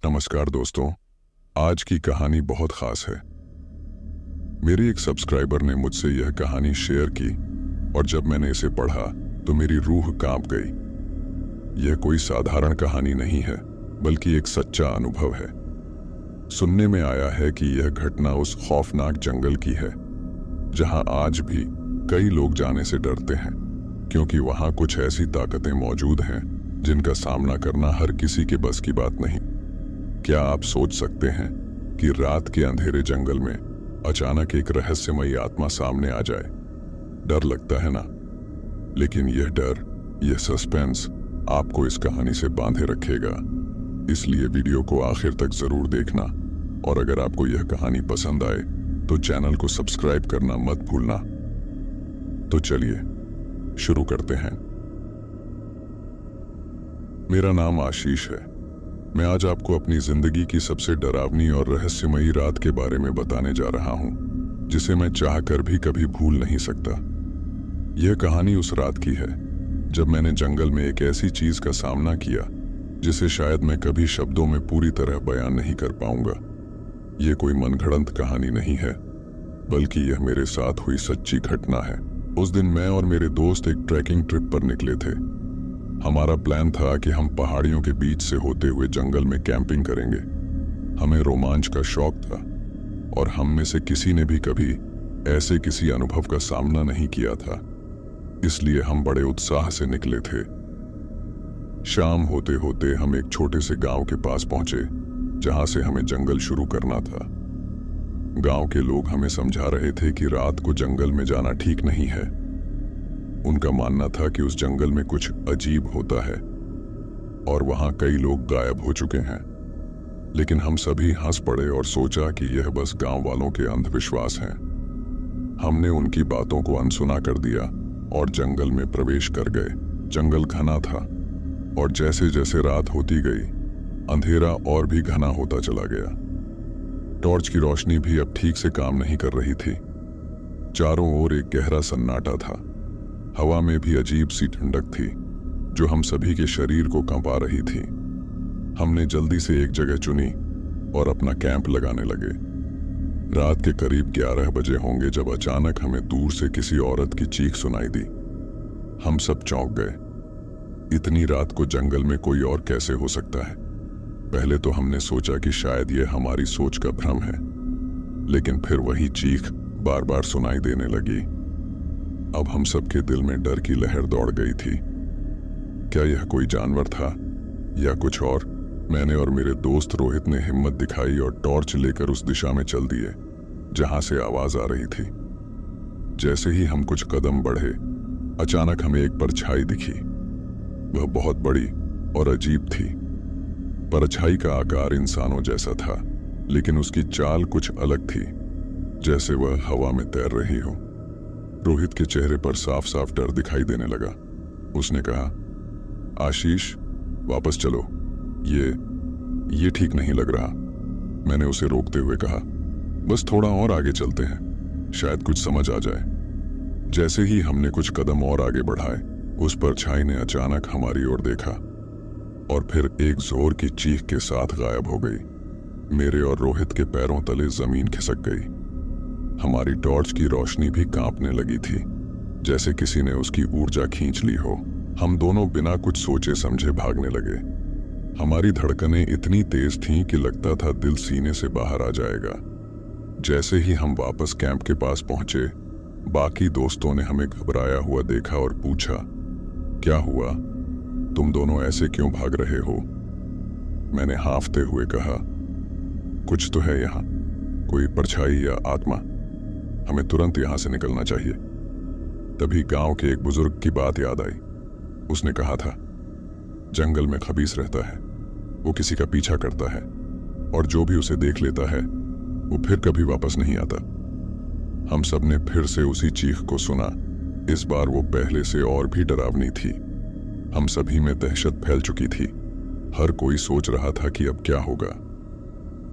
नमस्कार दोस्तों, आज की कहानी बहुत खास है। मेरे एक सब्सक्राइबर ने मुझसे यह कहानी शेयर की और जब मैंने इसे पढ़ा तो मेरी रूह कांप गई। यह कोई साधारण कहानी नहीं है, बल्कि एक सच्चा अनुभव है। सुनने में आया है कि यह घटना उस खौफनाक जंगल की है जहां आज भी कई लोग जाने से डरते हैं, क्योंकि वहां कुछ ऐसी ताकतें मौजूद हैं जिनका सामना करना हर किसी के बस की बात नहीं। क्या आप सोच सकते हैं कि रात के अंधेरे जंगल में अचानक एक रहस्यमयी आत्मा सामने आ जाए? डर लगता है ना? लेकिन यह डर, यह सस्पेंस आपको इस कहानी से बांधे रखेगा। इसलिए वीडियो को आखिर तक जरूर देखना और अगर आपको यह कहानी पसंद आए तो चैनल को सब्सक्राइब करना मत भूलना। तो चलिए शुरू करते हैं। मेरा नाम आशीष है। मैं आज आपको अपनी जिंदगी की सबसे डरावनी और रहस्यमयी रात के बारे में बताने जा रहा हूं, जिसे मैं चाहकर भी कभी भूल नहीं सकता। यह कहानी उस रात की है जब मैंने जंगल में एक ऐसी चीज का सामना किया जिसे शायद मैं कभी शब्दों में पूरी तरह बयान नहीं कर पाऊंगा। यह कोई मनगढ़ंत कहानी नहीं है, बल्कि यह मेरे साथ हुई सच्ची घटना है। उस दिन मैं और मेरे दोस्त एक ट्रैकिंग ट्रिप पर निकले थे। हमारा प्लान था कि हम पहाड़ियों के बीच से होते हुए जंगल में कैंपिंग करेंगे। हमें रोमांच का शौक था और हम में से किसी ने भी कभी ऐसे किसी अनुभव का सामना नहीं किया था, इसलिए हम बड़े उत्साह से निकले थे। शाम होते होते हम एक छोटे से गांव के पास पहुंचे जहां से हमें जंगल शुरू करना था। गांव के लोग हमें समझा रहे थे कि रात को जंगल में जाना ठीक नहीं है। उनका मानना था कि उस जंगल में कुछ अजीब होता है और वहां कई लोग गायब हो चुके हैं। लेकिन हम सभी हंस पड़े और सोचा कि यह बस गांव वालों के अंधविश्वास हैं। हमने उनकी बातों को अनसुना कर दिया और जंगल में प्रवेश कर गए। जंगल घना था और जैसे जैसे रात होती गई, अंधेरा और भी घना होता चला गया। टॉर्च की रोशनी भी अब ठीक से काम नहीं कर रही थी। चारों ओर एक गहरा सन्नाटा था। हवा में भी अजीब सी ठंडक थी जो हम सभी के शरीर को कंपा रही थी। हमने जल्दी से एक जगह चुनी और अपना कैंप लगाने लगे। रात के करीब 11 बजे होंगे जब अचानक हमें दूर से किसी औरत की चीख सुनाई दी। हम सब चौंक गए। इतनी रात को जंगल में कोई और कैसे हो सकता है? पहले तो हमने सोचा कि शायद यह हमारी सोच का भ्रम है, लेकिन फिर वही चीख बार बार सुनाई देने लगी। अब हम सबके दिल में डर की लहर दौड़ गई थी। क्या यह कोई जानवर था या कुछ और? मैंने और मेरे दोस्त रोहित ने हिम्मत दिखाई और टॉर्च लेकर उस दिशा में चल दिए जहां से आवाज आ रही थी। जैसे ही हम कुछ कदम बढ़े, अचानक हमें एक परछाई दिखी। वह बहुत बड़ी और अजीब थी। परछाई का आकार इंसानों जैसा था, लेकिन उसकी चाल कुछ अलग थी, जैसे वह हवा में तैर रही हो। रोहित के चेहरे पर साफ साफ डर दिखाई देने लगा। उसने कहा, आशीष, वापस चलो, ये ठीक नहीं लग रहा। मैंने उसे रोकते हुए कहा, बस थोड़ा और आगे चलते हैं, शायद कुछ समझ आ जाए। जैसे ही हमने कुछ कदम और आगे बढ़ाए, उस परछाई ने अचानक हमारी ओर देखा और फिर एक जोर की चीख के साथ गायब हो गई। मेरे और रोहित के पैरों तले जमीन खिसक गई। हमारी टॉर्च की रोशनी भी कांपने लगी थी, जैसे किसी ने उसकी ऊर्जा खींच ली हो। हम दोनों बिना कुछ सोचे समझे भागने लगे। हमारी धड़कनें इतनी तेज थीं कि लगता था दिल सीने से बाहर आ जाएगा। जैसे ही हम वापस कैंप के पास पहुंचे, बाकी दोस्तों ने हमें घबराया हुआ देखा और पूछा, क्या हुआ? तुम दोनों ऐसे क्यों भाग रहे हो? मैंने हांफते हुए कहा, कुछ तो है यहाँ, कोई परछाई या आत्मा। हमें तुरंत यहां से निकलना चाहिए। तभी गांव के एक बुजुर्ग की बात याद आई। उसने कहा था, जंगल में खबीस रहता है, वो किसी का पीछा करता है और जो भी उसे देख लेता है वो फिर कभी वापस नहीं आता। हम सब ने फिर से उसी चीख को सुना। इस बार वो पहले से और भी डरावनी थी। हम सभी में दहशत फैल चुकी थी। हर कोई सोच रहा था कि अब क्या होगा।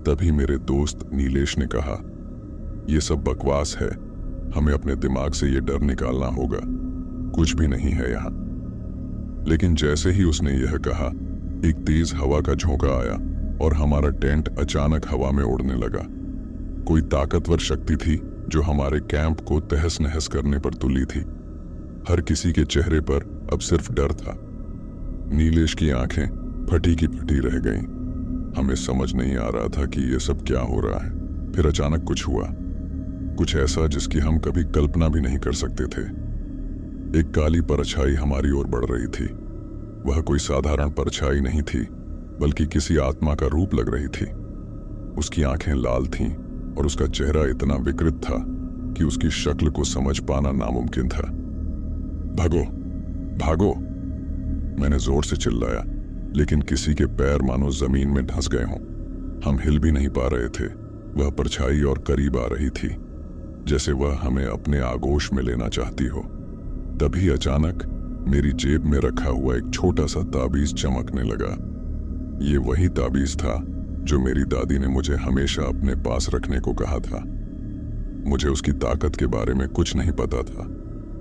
तभी मेरे दोस्त नीलेश ने कहा, ये सब बकवास है, हमें अपने दिमाग से ये डर निकालना होगा, कुछ भी नहीं है यहाँ। लेकिन जैसे ही उसने यह कहा, एक तेज हवा का झोंका आया और हमारा टेंट अचानक हवा में उड़ने लगा। कोई ताकतवर शक्ति थी जो हमारे कैंप को तहस नहस करने पर तुली थी। हर किसी के चेहरे पर अब सिर्फ डर था। नीलेश की आंखें फटी की फटी रह गईं। हमें समझ नहीं आ रहा था कि ये सब क्या हो रहा है। फिर अचानक कुछ हुआ, कुछ ऐसा जिसकी हम कभी कल्पना भी नहीं कर सकते थे। एक काली परछाई हमारी ओर बढ़ रही थी। वह कोई साधारण परछाई नहीं थी, बल्कि किसी आत्मा का रूप लग रही थी। उसकी आंखें लाल थीं और उसका चेहरा इतना विकृत था कि उसकी शक्ल को समझ पाना नामुमकिन था। भागो, भागो! मैंने जोर से चिल्लाया, लेकिन किसी के पैर मानो जमीन में धंस गए हों। हम हिल भी नहीं पा रहे थे। वह परछाई और करीब आ रही थी, जैसे वह हमें अपने आगोश में लेना चाहती हो। तभी अचानक मेरी जेब में रखा हुआ एक छोटा सा ताबीज चमकने लगा। ये वही ताबीज था जो मेरी दादी ने मुझे हमेशा अपने पास रखने को कहा था। मुझे उसकी ताकत के बारे में कुछ नहीं पता था,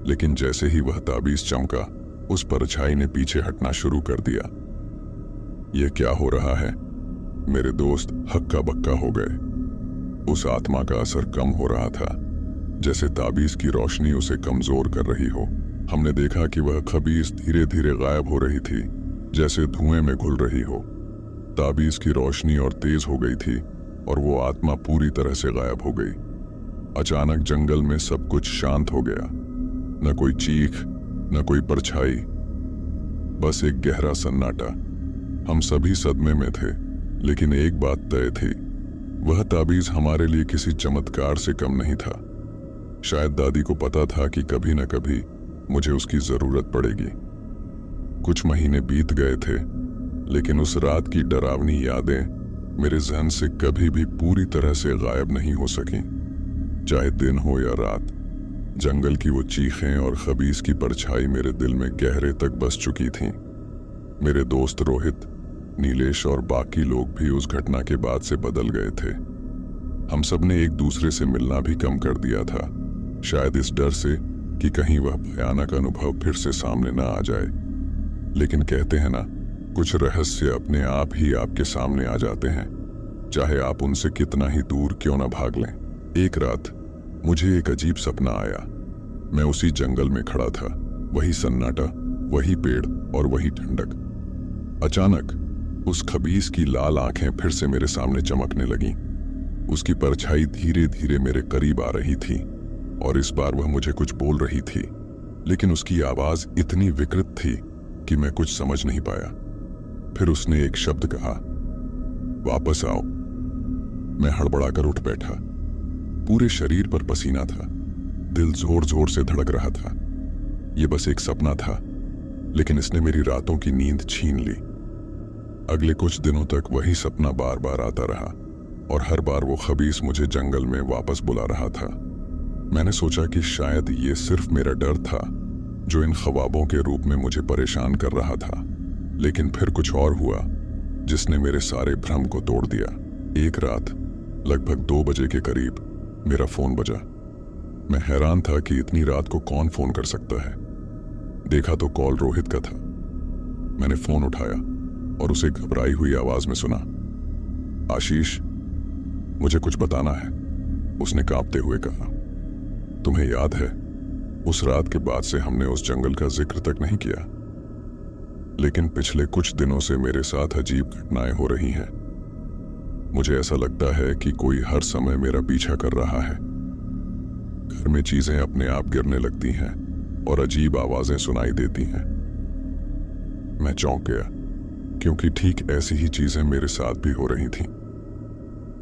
लेकिन जैसे ही वह ताबीज चमका, उस परछाई ने पीछे हटना शुरू कर दिया। यह क्या हो रहा है? मेरे दोस्त हक्का बक्का हो गए। उस आत्मा का असर कम हो रहा था, जैसे ताबीज की रोशनी उसे कमजोर कर रही हो। हमने देखा कि वह खबीस धीरे धीरे गायब हो रही थी, जैसे धुएं में घुल रही हो। ताबीज की रोशनी और तेज हो गई थी और वो आत्मा पूरी तरह से गायब हो गई। अचानक जंगल में सब कुछ शांत हो गया। न कोई चीख, न कोई परछाई, बस एक गहरा सन्नाटा। हम सभी सदमे में थे, लेकिन एक बात तय थी, वह ताबीज हमारे लिए किसी चमत्कार से कम नहीं था। शायद दादी को पता था कि कभी न कभी मुझे उसकी जरूरत पड़ेगी। कुछ महीने बीत गए थे, लेकिन उस रात की डरावनी यादें मेरे जहन से कभी भी पूरी तरह से गायब नहीं हो सकीं। चाहे दिन हो या रात, जंगल की वो चीखें और खबीस की परछाई मेरे दिल में गहरे तक बस चुकी थीं। मेरे दोस्त रोहित, नीलेश और बाकी लोग भी उस घटना के बाद से बदल गए थे। हम सब ने एक दूसरे से मिलना भी कम कर दिया था, शायद इस डर से कि कहीं वह भयानक अनुभव फिर से सामने ना आ जाए। लेकिन कहते हैं ना, कुछ रहस्य अपने आप ही आपके सामने आ जाते हैं, चाहे आप उनसे कितना ही दूर क्यों ना भाग लें। एक रात मुझे एक अजीब सपना आया। मैं उसी जंगल में खड़ा था, वही सन्नाटा, वही पेड़ और वही ठंडक। अचानक उस खबीस की लाल आंखें फिर से मेरे सामने चमकने लगीं। उसकी परछाई धीरे धीरे मेरे करीब आ रही थी और इस बार वह मुझे कुछ बोल रही थी, लेकिन उसकी आवाज इतनी विकृत थी कि मैं कुछ समझ नहीं पाया। फिर उसने एक शब्द कहा, वापस आओ। मैं हड़बड़ाकर उठ बैठा। पूरे शरीर पर पसीना था, दिल जोर जोर से धड़क रहा था। यह बस एक सपना था, लेकिन इसने मेरी रातों की नींद छीन ली। अगले कुछ दिनों तक वही सपना बार बार आता रहा और हर बार वो खबीस मुझे जंगल में वापस बुला रहा था। मैंने सोचा कि शायद ये सिर्फ मेरा डर था जो इन ख्वाबों के रूप में मुझे परेशान कर रहा था, लेकिन फिर कुछ और हुआ जिसने मेरे सारे भ्रम को तोड़ दिया। एक रात लगभग 2 बजे के करीब मेरा फोन बजा। मैं हैरान था कि इतनी रात को कौन फोन कर सकता है। देखा तो कॉल रोहित का था। मैंने फोन उठाया और उसे घबराई हुई आवाज में सुना, आशीष, मुझे कुछ बताना है, उसने कांपते हुए कहा। तुम्हें याद है, उस रात के बाद से हमने उस जंगल का जिक्र तक नहीं किया, लेकिन पिछले कुछ दिनों से मेरे साथ अजीब घटनाएं हो रही हैं। मुझे ऐसा लगता है कि कोई हर समय मेरा पीछा कर रहा है। घर में चीजें अपने आप गिरने लगती हैं और अजीब आवाजें सुनाई देती हैं। मैं चौंक गया, क्योंकि ठीक ऐसी ही चीजें मेरे साथ भी हो रही थीं।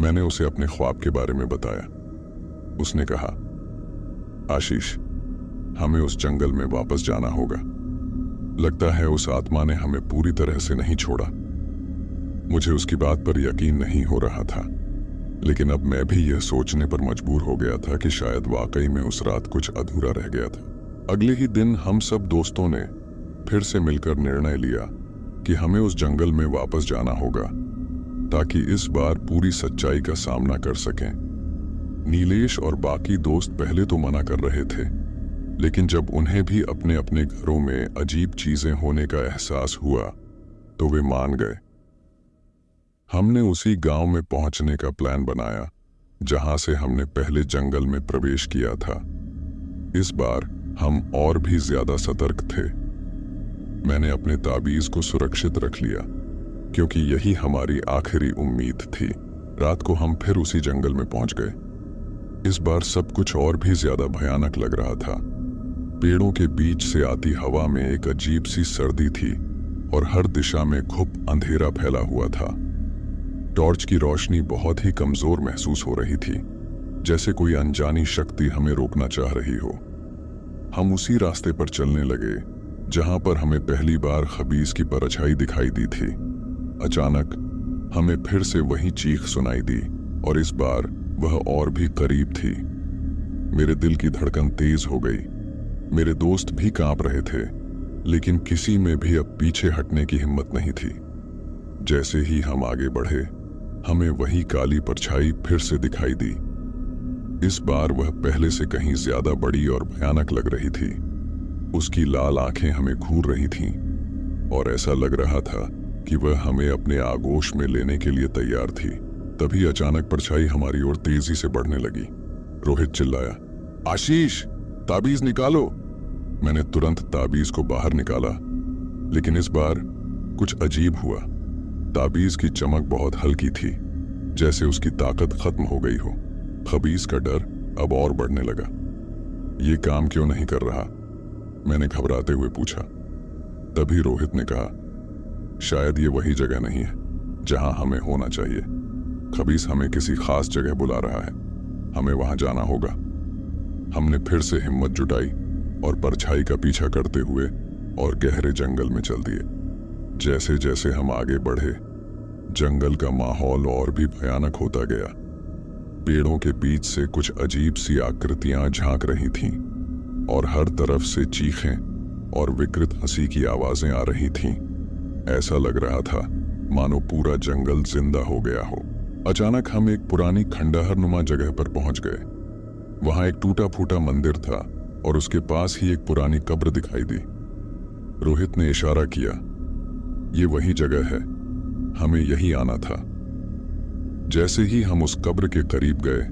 मैंने उसे अपने ख्वाब के बारे में बताया। उसने कहा, आशीष, हमें उस जंगल में वापस जाना होगा। लगता है उस आत्मा ने हमें पूरी तरह से नहीं छोड़ा। मुझे उसकी बात पर यकीन नहीं हो रहा था, लेकिन अब मैं भी यह सोचने पर मजबूर हो गया था कि शायद वाकई में उस रात कुछ अधूरा रह गया था। अगले ही दिन हम सब दोस्तों ने फिर से मिलकर निर्णय लिया कि हमें उस जंगल में वापस जाना होगा, ताकि इस बार पूरी सच्चाई का सामना कर सकें। नीलेश और बाकी दोस्त पहले तो मना कर रहे थे, लेकिन जब उन्हें भी अपने अपने घरों में अजीब चीजें होने का एहसास हुआ तो वे मान गए। हमने उसी गांव में पहुंचने का प्लान बनाया जहां से हमने पहले जंगल में प्रवेश किया था। इस बार हम और भी ज्यादा सतर्क थे। मैंने अपने ताबीज को सुरक्षित रख लिया क्योंकि यही हमारी आखिरी उम्मीद थी। रात को हम फिर उसी जंगल में पहुंच गए। इस बार सब कुछ और भी ज्यादा भयानक लग रहा था। पेड़ों के बीच से आती हवा में एक अजीब सी सर्दी थी और हर दिशा में घुप अंधेरा फैला हुआ था। टॉर्च की रोशनी बहुत ही कमजोर महसूस हो रही थी, जैसे कोई अनजानी शक्ति हमें रोकना चाह रही हो। हम उसी रास्ते पर चलने लगे जहां पर हमें पहली बार खबीस की परछाई दिखाई दी थी। अचानक हमें फिर से वही चीख सुनाई दी और इस बार वह और भी करीब थी। मेरे दिल की धड़कन तेज हो गई। मेरे दोस्त भी कांप रहे थे, लेकिन किसी में भी अब पीछे हटने की हिम्मत नहीं थी। जैसे ही हम आगे बढ़े, हमें वही काली परछाई फिर से दिखाई दी। इस बार वह पहले से कहीं ज्यादा बड़ी और भयानक लग रही थी। उसकी लाल आंखें हमें घूर रही थीं और ऐसा लग रहा था कि वह हमें अपने आगोश में लेने के लिए तैयार थी। तभी अचानक परछाई हमारी ओर तेजी से बढ़ने लगी। रोहित चिल्लाया, आशीष, ताबीज निकालो। मैंने तुरंत ताबीज को बाहर निकाला, लेकिन इस बार कुछ अजीब हुआ। ताबीज की चमक बहुत हल्की थी, जैसे उसकी ताकत खत्म हो गई हो। खबीस का डर अब और बढ़ने लगा। ये काम क्यों नहीं कर रहा? मैंने घबराते हुए पूछा। तभी रोहित ने कहा, शायद ये वही जगह नहीं है जहां हमें होना चाहिए। खबीस हमें किसी खास जगह बुला रहा है, हमें वहां जाना होगा। हमने फिर से हिम्मत जुटाई और परछाई का पीछा करते हुए और गहरे जंगल में चल दिए। जैसे जैसे हम आगे बढ़े, जंगल का माहौल और भी भयानक होता गया। पेड़ों के बीच से कुछ अजीब सी आकृतियां झांक रही थीं और हर तरफ से चीखें और विकृत हंसी की आवाजें आ रही थीं। ऐसा लग रहा था मानो पूरा जंगल जिंदा हो गया हो। अचानक हम एक पुरानी खंडहर नुमा जगह पर पहुंच गए। वहां एक टूटा फूटा मंदिर था और उसके पास ही एक पुरानी कब्र दिखाई दी। रोहित ने इशारा किया, ये वही जगह है, हमें यही आना था। जैसे ही हम उस कब्र के करीब गए,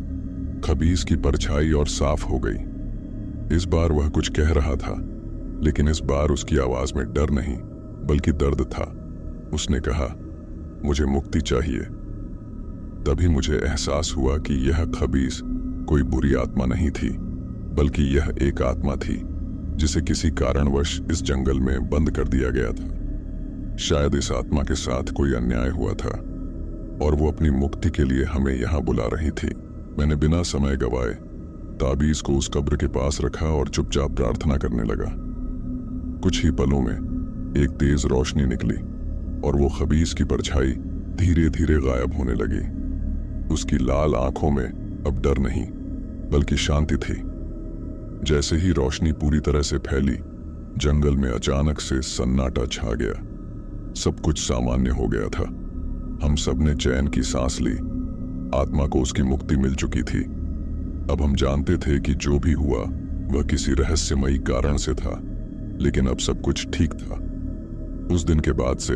खबीस की परछाई और साफ हो गई। इस बार वह कुछ कह रहा था, लेकिन इस बार उसकी आवाज में डर नहीं बल्कि दर्द था। उसने कहा, मुझे मुक्ति चाहिए। तभी मुझे एहसास हुआ कि यह खबीस कोई बुरी आत्मा नहीं थी, बल्कि यह एक आत्मा थी जिसे किसी कारणवश इस जंगल में बंद कर दिया गया था। शायद इस आत्मा के साथ कोई अन्याय हुआ था और वो अपनी मुक्ति के लिए हमें यहां बुला रही थी। मैंने बिना समय गवाए ताबीज को उस कब्र के पास रखा और चुपचाप प्रार्थना करने लगा। कुछ ही पलों में एक तेज रोशनी निकली और वो खबीस की परछाई धीरे धीरे गायब होने लगी। उसकी लाल आंखों में अब डर नहीं बल्कि शांति थी। जैसे ही रोशनी पूरी तरह से फैली, जंगल में अचानक से सन्नाटा छा गया। सब कुछ सामान्य हो गया था। हम सबने चैन की सांस ली। आत्मा को उसकी मुक्ति मिल चुकी थी। अब हम जानते थे कि जो भी हुआ वह किसी रहस्यमयी कारण से था, लेकिन अब सब कुछ ठीक था। उस दिन के बाद से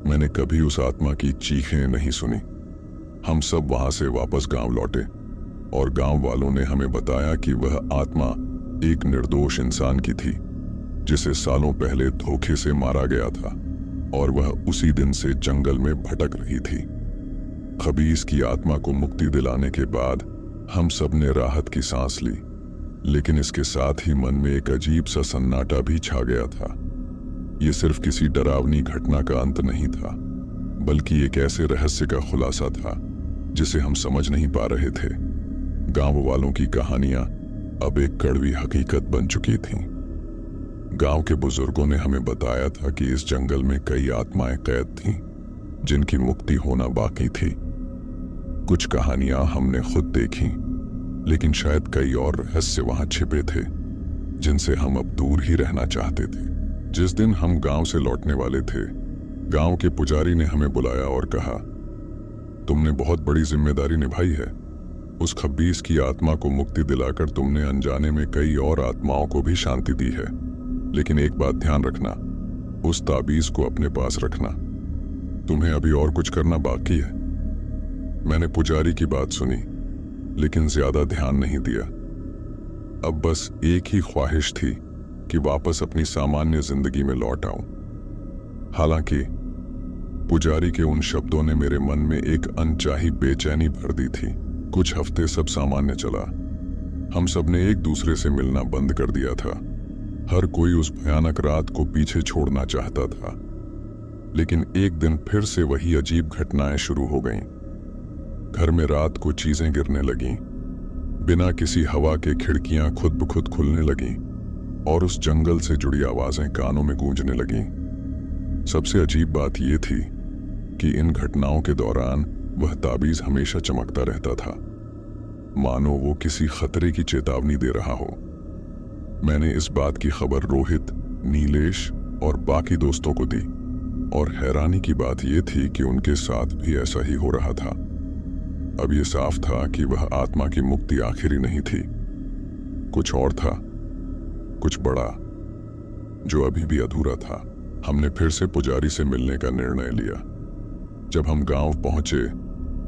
मैंने कभी उस आत्मा की चीखें नहीं सुनी। हम सब वहां से वापस गांव लौटे और गांव वालों ने हमें बताया कि वह आत्मा एक निर्दोष इंसान की थी, जिसे सालों पहले धोखे से मारा गया था और वह उसी दिन से जंगल में भटक रही थी। खबीस की आत्मा को मुक्ति दिलाने के बाद हम सब ने राहत की सांस ली, लेकिन इसके साथ ही मन में एक अजीब सा सन्नाटा भी छा गया था। ये सिर्फ किसी डरावनी घटना का अंत नहीं था, बल्कि एक ऐसे रहस्य का खुलासा था जिसे हम समझ नहीं पा रहे थे। गांव वालों की कहानियां अब एक कड़वी हकीकत बन चुकी थीं। गांव के बुजुर्गों ने हमें बताया था कि इस जंगल में कई आत्माएं कैद थीं, जिनकी मुक्ति होना बाकी थी। कुछ कहानियां हमने खुद देखी, लेकिन शायद कई और रहस्य वहां छिपे थे जिनसे हम अब दूर ही रहना चाहते थे। जिस दिन हम गांव से लौटने वाले थे, गांव के पुजारी ने हमें बुलाया और कहा, तुमने बहुत बड़ी जिम्मेदारी निभाई है। उस खबीस की आत्मा को मुक्ति दिलाकर तुमने अनजाने में कई और आत्माओं को भी शांति दी है। लेकिन एक बात ध्यान रखना, उस ताबीज को अपने पास रखना। तुम्हें अभी और कुछ करना बाकी है। मैंने पुजारी की बात सुनी, लेकिन ज्यादा ध्यान नहीं दिया। अब बस एक ही ख्वाहिश थी कि वापस अपनी सामान्य जिंदगी में लौट आऊं। हालांकि पुजारी के उन शब्दों ने मेरे मन में एक अनचाही बेचैनी भर दी थी। कुछ हफ्ते सब सामान्य चला। हम सबने एक दूसरे से मिलना बंद कर दिया था। हर कोई उस भयानक रात को पीछे छोड़ना चाहता था। लेकिन एक दिन फिर से वही अजीब घटनाएं शुरू हो गईं। घर में रात को चीजें गिरने लगीं, बिना किसी हवा के खिड़कियां खुद ब खुद खुलने लगीं और उस जंगल से जुड़ी आवाजें कानों में गूंजने लगीं। सबसे अजीब बात यह थी कि इन घटनाओं के दौरान वह ताबीज हमेशा चमकता रहता था, मानो वो किसी खतरे की चेतावनी दे रहा हो। मैंने इस बात की खबर रोहित, नीलेश और बाकी दोस्तों को दी, और हैरानी की बात यह थी कि उनके साथ भी ऐसा ही हो रहा था। अब यह साफ था कि वह आत्मा की मुक्ति आखिरी नहीं थी, कुछ और था, कुछ बड़ा, जो अभी भी अधूरा था। हमने फिर से पुजारी से मिलने का निर्णय लिया। जब हम गांव पहुंचे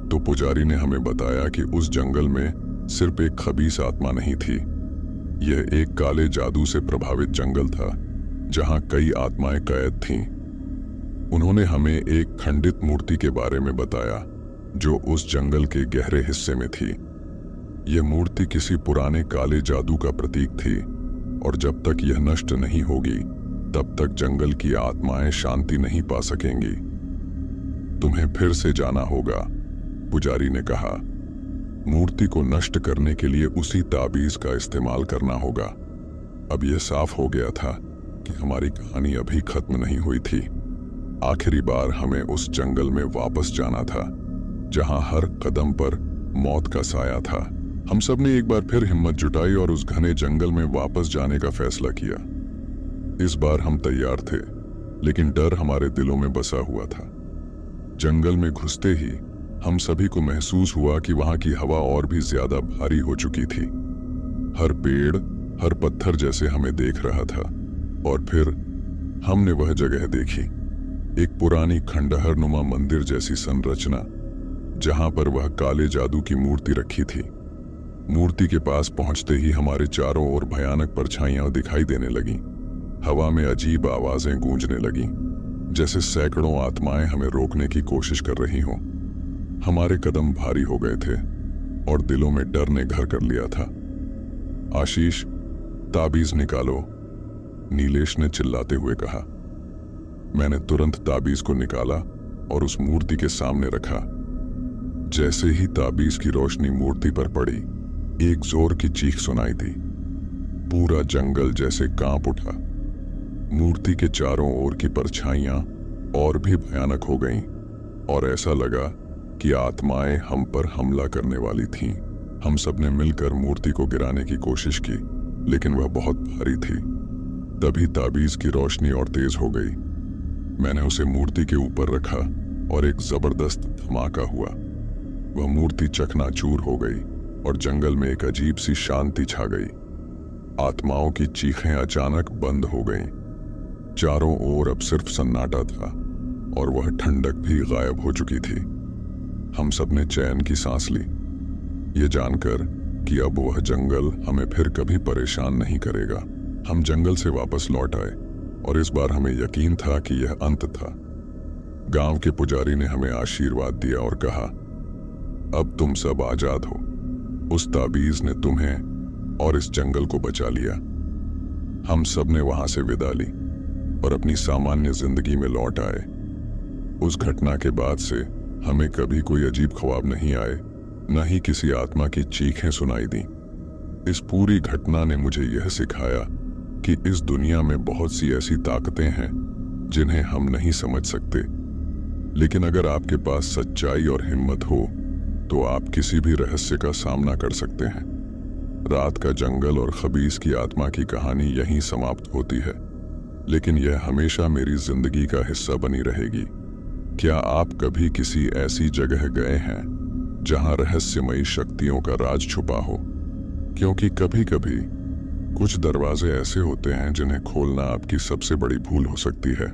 तो पुजारी ने हमें बताया कि उस जंगल में सिर्फ एक खबीस आत्मा नहीं थी। यह एक काले जादू से प्रभावित जंगल था, जहां कई आत्माएं कैद थीं। उन्होंने हमें एक खंडित मूर्ति के बारे में बताया, जो उस जंगल के गहरे हिस्से में थी। यह मूर्ति किसी पुराने काले जादू का प्रतीक थी, और जब तक यह नष्ट नहीं होगी, तब तक जंगल की आत्माएं शांति नहीं पा सकेंगी। तुम्हें फिर से जाना होगा, पुजारी ने कहा। मूर्ति को नष्ट करने के लिए उसी ताबीज का इस्तेमाल करना होगा। अब यह साफ हो गया था कि हमारी कहानी अभी खत्म नहीं हुई थी। आखिरी बार हमें उस जंगल में वापस जाना था, जहां हर कदम पर मौत का साया था। हम सब ने एक बार फिर हिम्मत जुटाई और उस घने जंगल में वापस जाने का फैसला किया। इस बार हम तैयार थे, लेकिन डर हमारे दिलों में बसा हुआ था। जंगल में घुसते ही हम सभी को महसूस हुआ कि वहां की हवा और भी ज्यादा भारी हो चुकी थी। हर पेड़, हर पत्थर जैसे हमें देख रहा था। और फिर हमने वह जगह देखी, एक पुरानी खंडहर नुमा मंदिर जैसी संरचना, जहां पर वह काले जादू की मूर्ति रखी थी। मूर्ति के पास पहुंचते ही हमारे चारों ओर भयानक परछाइयां दिखाई देने लगीं। हवा में अजीब आवाजें गूंजने लगीं, जैसे सैकड़ों आत्माएं हमें रोकने की कोशिश कर रही हों। हमारे कदम भारी हो गए थे और दिलों में डर ने घर कर लिया था। आशीष, ताबीज निकालो, नीलेश ने चिल्लाते हुए कहा। मैंने तुरंत ताबीज को निकाला और उस मूर्ति के सामने रखा। जैसे ही ताबीज की रोशनी मूर्ति पर पड़ी, एक जोर की चीख सुनाई दी। पूरा जंगल जैसे कांप उठा। मूर्ति के चारों ओर की परछाइयां और भी भयानक हो गईं, और ऐसा लगा कि आत्माएं हम पर हमला करने वाली थीं। हम सबने मिलकर मूर्ति को गिराने की कोशिश की, लेकिन वह बहुत भारी थी। तभी ताबीज की रोशनी और तेज हो गई। मैंने उसे मूर्ति के ऊपर रखा और एक जबरदस्त धमाका हुआ। वह मूर्ति चकनाचूर हो गई और जंगल में एक अजीब सी शांति छा गई। आत्माओं की चीखें अचानक बंद हो गईं। चारों ओर अब सिर्फ सन्नाटा था और वह ठंडक भी गायब हो चुकी थी। हम सबने चैन की सांस ली, ये जानकर कि अब वह जंगल हमें फिर कभी परेशान नहीं करेगा। हम जंगल से वापस लौट आए और इस बार हमें यकीन था कि यह अंत था। गांव के पुजारी ने हमें आशीर्वाद दिया और कहा, अब तुम सब आजाद हो। उस ताबीज ने तुम्हें और इस जंगल को बचा लिया। हम सब ने वहां से विदा ली और अपनी सामान्य जिंदगी में लौट आए। उस घटना के बाद से हमें कभी कोई अजीब ख्वाब नहीं आए, न ही किसी आत्मा की चीखें सुनाई दी। इस पूरी घटना ने मुझे यह सिखाया कि इस दुनिया में बहुत सी ऐसी ताकतें हैं जिन्हें हम नहीं समझ सकते, लेकिन अगर आपके पास सच्चाई और हिम्मत हो तो आप किसी भी रहस्य का सामना कर सकते हैं। रात का जंगल और खबीस की आत्मा की कहानी यहीं समाप्त होती है, लेकिन यह हमेशा मेरी जिंदगी का हिस्सा बनी रहेगी। क्या आप कभी किसी ऐसी जगह गए हैं जहां रहस्यमयी शक्तियों का राज छुपा हो? क्योंकि कभी कभी कुछ दरवाजे ऐसे होते हैं जिन्हें खोलना आपकी सबसे बड़ी भूल हो सकती है।